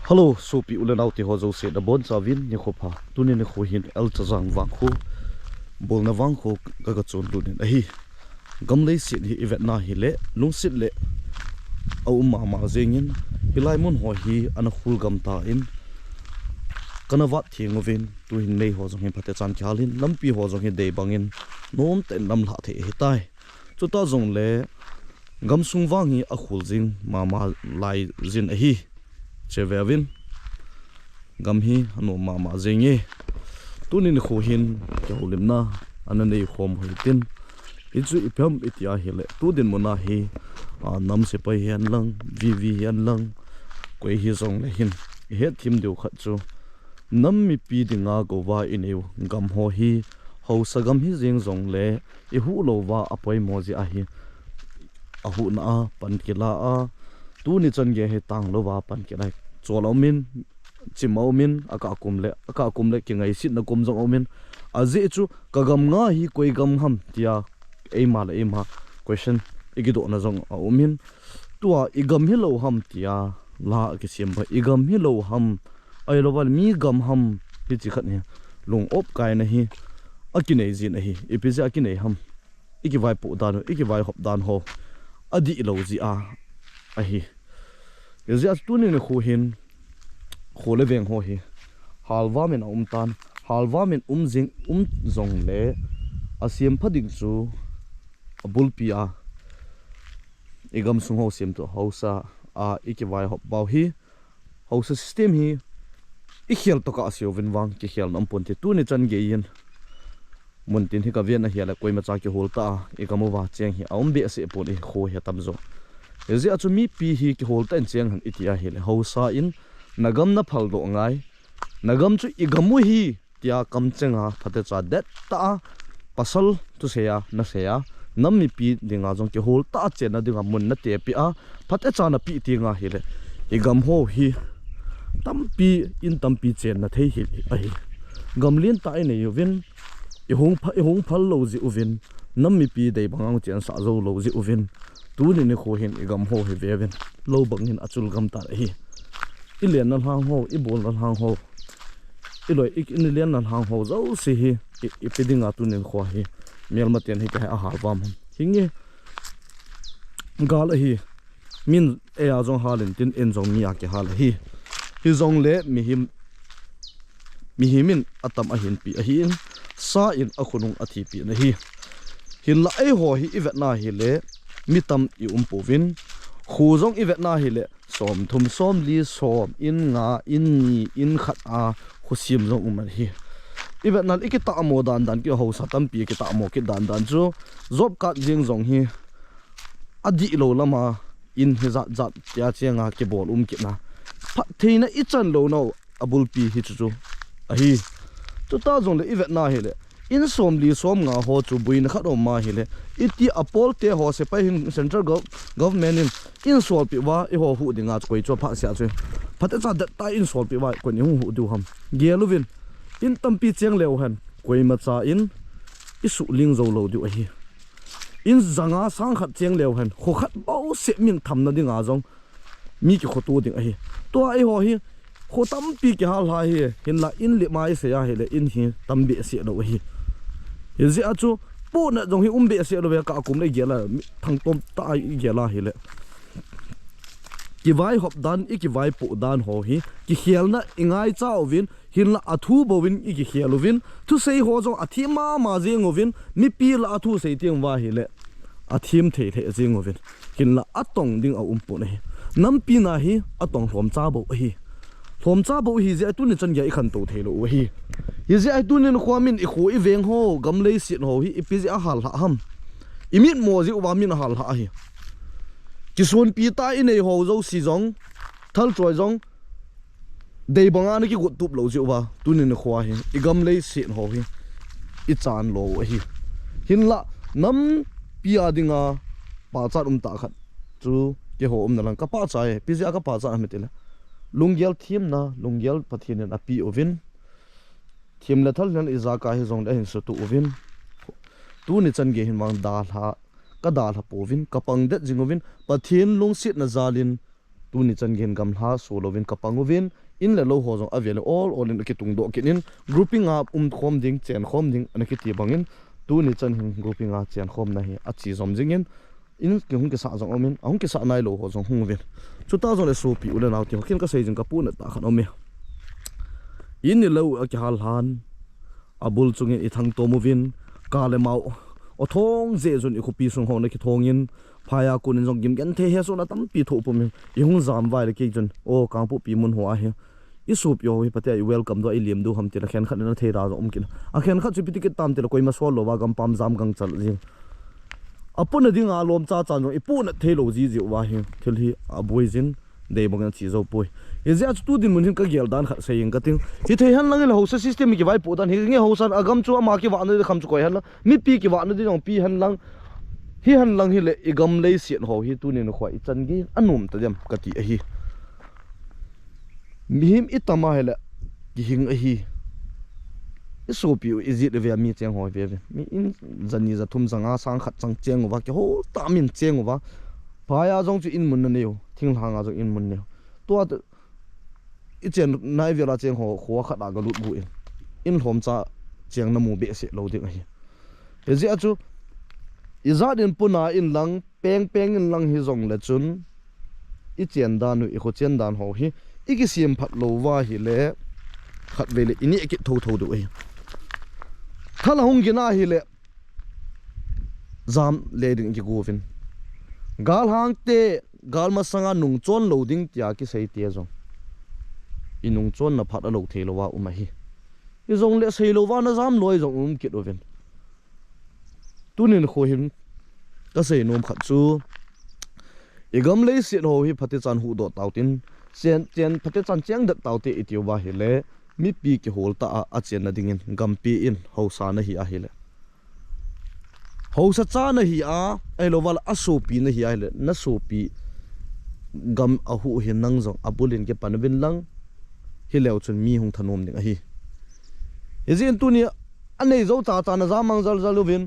Hello, so pi ulen auti ho zo se da bon sa vin ni khopa tunin ni kho hin el chang wang kho bol na wang kho ka ka chon lu nin hi gam lei sit hi event na hi le lung sit le au ma ma zengin hilai mun ho hi ana khul gam ta in kana wat thing ovin tu hin nei ho jong hin phate chan khalin lampi ho jong hi dei bangin nom te nam la the hi tai chu ta jong le gam sung wang hi a khul jing ma ma lai zin hi chevevin gam hi ano ma ma zengi tunin kho hin kyolim na ananei khom hitin ichu ipam itia hele tudin mona hi nam se pai hian lang vv hian lang koi hi zong le hin he thim deu khat chu nam mi pi dinga go wa ineu gam ho hi Haosa gam hi jeng zong le i hu lo wa apoi moji a hi Ahuh na pan kila a tu ni chan ge he tang lo wa pan ke lai cholo min chimau min aka kum le ki ngai sit na kum jong min aje chu ka gam nga hi koi gam ham tia eima la ema question igido na jong a min tua igam hi lo ham tia la ki sim ba igam hi lo ham ai lo wal mi gam ham pi chi khat ni lung op kai na hi akinei jin a hi ipise akinei ham iki vai pu dan iki vai hop dan ho adi lo ji a hi ye as tu ni kho hin kho le veng ho hi halwa men tan halwa men jing zong le asiam phading chu abul pia Igamsung ho sim to Haosa ikiwai hop bau hi Haosa system hi i khel to ka asio vin wang ki khel nam pon te tu ni chan ge yin mun tin hi ka ven a hiala koi ma cha ki hol ta igamowa cheng hi aum be ase pon hi kho he tam zo ezi achu mi pi hi ki hol tan cheng han itia hele Haosa in nagam na phal do ngai nagam chu igamu hi tia kam chenga phate cha det ta pasal tu seya na seya nam mi pi dinga jong ki hol ta chen na dinga mun na te pi a phate cha na pi ti nga hele igam ho hi tampi chen na thei hi ai gamlin ta ai nei yovin i hong phal lo ji uvin nam mi pi dei bangang chen sa zo lo ji uvin tu ni kho hin igam ho hi veven lo bangin achul gam ta hi ilian na hang ho i bol na hang ho i loi ik in lian na hang ho zo si hi i pedinga tu nin kho hi mel ma ten hi ka ahar wam hingi gal hi min e a jong halin tin en jong mi a ke hal hi zong le mi himin atam a hin pi a hi in sa in a khunung a thi pi na hi hin la ai ho hi ivet na hi le mitam i povin khu jong ivet na hi le som thum som li som in nga in ni in khat a khusim jong umar hi ivet nal ikita amo dan ki Haosa tam pi ki ta amo ki dan chu job kat jing jong hi adi lo lama in he zat tia chenga ki bol ki na pha theina ichan lo no abul pi hi chu a hi tu ta jong le ivet na hi le in som li som nga ho chu buin khat o ma hi le iti apol te ho se pa hin central government in sol pi wa i ho hu dinga koi cho pha sia chu phate cha da ta in sol pi wa ko ni hu du ham geluvin in tampi cheng leo han koi ma cha in isu ling zo lo du a hi in zanga sang khat cheng leo han kho khat bao se min tham na dinga jong mi ki kho tu ding a hi to ai ho hi kho tampi ki hal ha hi hin la in le mai se ya he le in hi tambi se lo hi ezi achu po na jong hi umbe se lo ka kum le gela thang tom ta ai gela hi le ki vai hop dan i ki vai po dan ho hi ki khial na ingai cha ovin hin la athu bowin i ki khialovin tu sei ho jong athi ma jeng ovin mi pi la athu sei tiang wa hi le athim the jeng ovin hin la atong ding a po na hi nam pi na hi atong hlom cha bo hi hlom cha bo hi je tu ni chan ge i khan to thelo hi je ai tu ni khwamin i khu i veng ho gam lei sit ho hi i pi a hal ha ham imit mo ji wa min hal ha hi kisun pi ta i nei ho zo si jong thal troi jong dei banga ni ki gut tup lo ji wa tu ni khwa hi i gam lei sit ho hi i chan lo hi hin la nam pi a dinga pa chat ta khat chu ke ho na lang ka pa chai pi ja ka pa cha me tela lungyal thim na lungyal pathin na pi ovin thim la thal nan iza ka hi zong da hin su tu ovin tu ni chan ge hin mang dal ha ka dal ha povin kapang det jingovin pathin lung sit na zalin tu ni chan gen gam ha so lovin kapangovin in le lo ho jong avel all in ki tung do kinin grouping up khom ding chen khom ding an ki ti bangin tu ni chan hin grouping up chen khom na hi a chi zom jingin in ki hung ki sa jong omin hung ki sa nai lo ho jong hung ven chu ta jong le so pi ule naw ti kin ka sei jing ka pu na ta khan omi in ni lo a ki hal han abul chungin i thang to movin ka le mau o thong je jun i khupi sung ho na ki thongin phaya kun jong gim gen the he so na tam pi tho pum i hung zam vai le ki jun o kang pu pi mun ho a he i sup yo hi patia i welcome do i liam du ham ti la khen khat na the ra om kin a khen khat chu pi ti tam ti la koi ma so lo wa gam pam zam gang chal jing apun ding a lom cha cha no i pu na the lo ji ji wa hi thil hi a boizin dei bang chi zo poi e ja tu din mun ka gel dan khat saying ka ting hi the han lang le ho system ki vai pu dan hi nge ho san agam chu ma ki wa na kham chu koi han mi pi ki wa na di jong pi han lang hi le igam le sian ho hi tu ni no khwai chan gi anum ta jam ka ti a hi mihim itama hele ki hing a hi so pi is it ve mi cheng ho ve mi in zani za thum zanga sang khat chang cheng wa ki ho ta min cheng wa phaya jong chu in mun na neu thing hanga jong in mun neu to at i chen nai vela cheng ho kho khat ga lut bu Inlhom cha cheng na mu be se lo ding hi e ji achu i za din puna in lang peng in lang hi jong le chun i chen dan i kho chen dan ho hi i ki sim phat lo wa hi le khat ve le ini ki tho du hi thala hung gina hi le zam le ding ki govin gal hang te gal ma sanga nung chon loading tia ki sei te jong inung chon na phat a lo the lo wa uma hi i jong le sei lo wa na zam loi jong ki do ven tunin kho him ka sei nom khat chu igam le sit ho hi phati chan hu do tautin chen phati chan cheng dat tauti itiu wa hi le mi pi ki hol ta a chen na dingin gam pi in Haosa na hi a hi le Haosa cha na hi a ai lo wal a so pi na hi a le na so pi gam Ahuh hi nang jong abulin ke panwin lang hi leo chun mi hung thanom ding a hi izin tu ni anei zo cha cha na za mang zal zalovin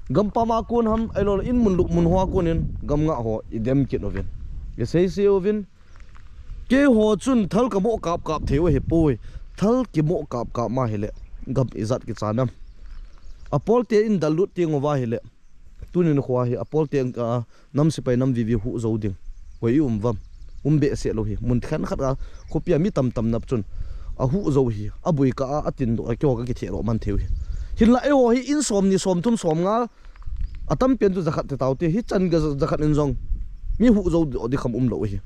gam pa ma kun ham ai lo in mun luk mun hwa kunin gam nga ho idem kit ovin ye sei se ovin ke ho chun thal ka mo kap theu he poi thal ki mo kap ma hele gam izat ki chanam apol te in dalut ting wa hele tunin khwa hi apol te nam sipai nam vi hu zo ding koi vam be se lo hi mun khan khat ga khopia mi tam nap chun Ahuh zo hi abui ka atin do kyo ka ki the ro man theu hi hinla e ho hi in som ni som tum som nga atam pen tu zakhat te tauti hi chan ga zakhat in jong mi hu zo di kham lo hi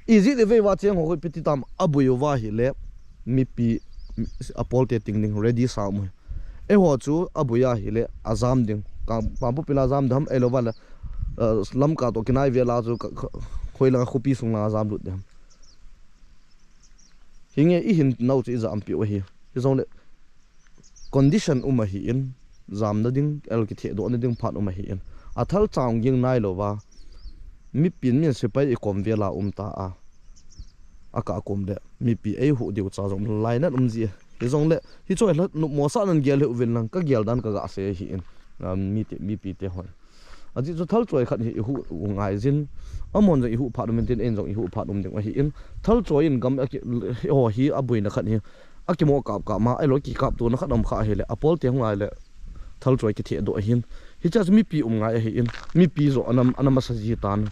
easy de ve wa cheng ho piti tam abui wa hi le mi pi apol te ting ning ready sa mu e ho chu abuya hi le azam ding ka pa bu pila azam dham elo wala lam ka to kinai vela chu khoila khupi sung la azam lut dem hinge I hin nau chi zam pi wa hi zong le condition hi in zam na ding el ki the do na ding phat hi in athal chang ging nai lo wa mi pin mi se pai kom vela ta a aka kom de mi pi ei hu diu cha jong lai na ji hi zong le hi choi la nu mo sa nan gel hu vin lang ka gel dan ka ga se hi in mi pi te hoi aji zo thal choi khat hi hu ngai jin amon jong I hu phat men tin en jong I hu phat ding hi in thal choi in gam ho hi abui na khat hi akimo kap ma ai lo ki kap tu na khat am kha hele apol te ngai le thal choi ki the do hin hi cha mi pi ngai hi in mi pi zo anam sa ji tan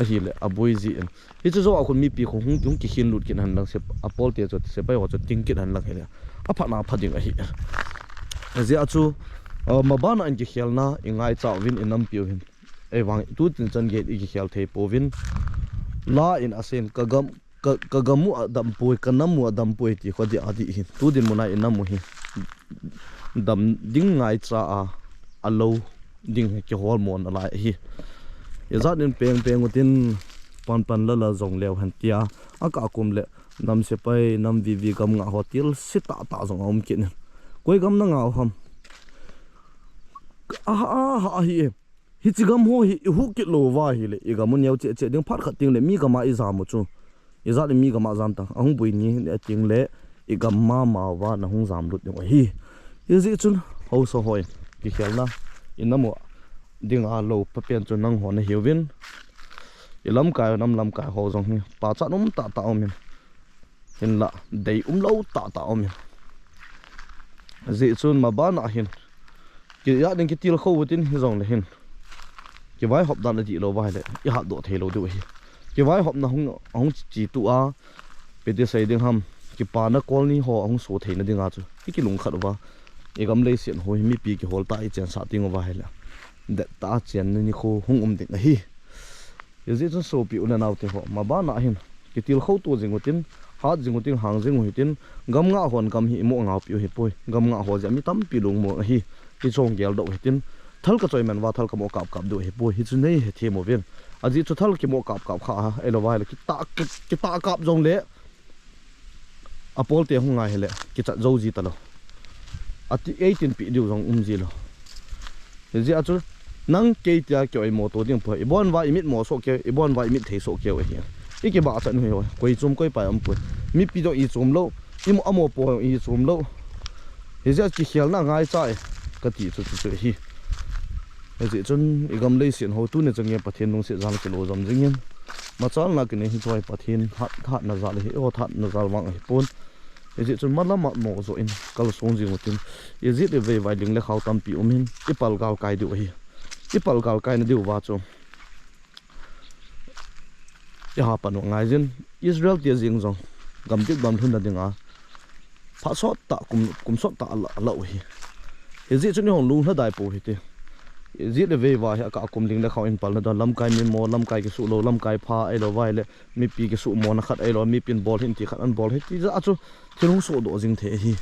a hi le abui ji in hi cha zo akun mi pi khong hung tung ki hin lut kin han lang se apol te zo se pai ho cho ting kit han lang hele a phat na phading a hi ze achu ma bana an ki khelna ingai chaw win inam piu hin e wang tu tin chan ge I ki khel thei povin la in asen kagamu adam poi kanamu adam poi ti khodi adi hin tu din mona inamu hi dam ding ngai cha a alo ding ki hormone ala hi yazat in peng utin pan la zong lew han tia aka kum le nam se pai nam vi gam nga hotel sita ta zong om kin koi gam na nga ham hi chigam ho hi hu ki lo wa hi le igamun yau che ding phat khat ting le mi gama izam chu izat mi gama zam ta ahung bui ni ting le igam ma wa na hung zam lut hi izi chun Haosa hoi ki khelna inamo ding a lo pa pen chu nang ho na hiwin lam kai nam lam kai ho jong hi pa cha num ta ta om hin la dei lo ta ta om zi chun ma ba na hin ki ya ding ki til kho tin hi jong le hin ki vai hop dan di lo vai le i ha do the lo du hi ki vai hop na hung chi tu a pe de sai ding ham ki pa na kol ni ho hung so the na ding a chu ki lung khat wa igam le sian ho mi pi ki hol ta I chen sa ting wa hai la de ta chen ni kho hung ding hi zi chun so pi una naw te ho ma ba na hin ki til kho tu jing tin hat jing tin hang jing hui tin gam nga hon gam hi mo nga pi hi poi gam nga ho ja mi tam pi lung mo hi ki chong gel do hi tin thal ka choi man wa thal ka mo kap kap do hi poi hi chu nei he the mo ven aji chu thal ki mo kap kap kha elo wa ki ta kap jong le apol te hunga hele ki cha zo ji ta lo ati 18 pi diu jong ji lo ji a chu nang ke tia kyo I mo to ding poi ibon wa imit mo so ke ibon wa imit the so ke we hi iki ba chan hui koi chum koi pa am poi mi pi do I chum lo im amo po I chum lo he ja chi khial na ngai chai ka ti chu chu hi he ji chun igam le sin ho tu ne change pathen nung se jang kilo jam jingin ma chal na ki ne hi choi pathen hat na zal hi o that na zal wang hi pon he ji chun mala ma mo zo in kal song jing utin he ji de ve vai ling le khaw tam pi umin ipal gal kai du hi ipal gal kai na diu wa chu ya ha panu ngai jin Israel tia jing jong gam tik bam thun na dinga pha so ta kum so ta la hi he ji chu ni hong lu hla dai po hi te ji le ve wa ha ka kum ling le khaw in pal na da lam kai mi mo lam kai ki su lo lam kai pha ai lo vai le mi pi ki su mo na khat ai lo mi pin ball hin ti khat an ball hi ti za chu thilung so do jing the hi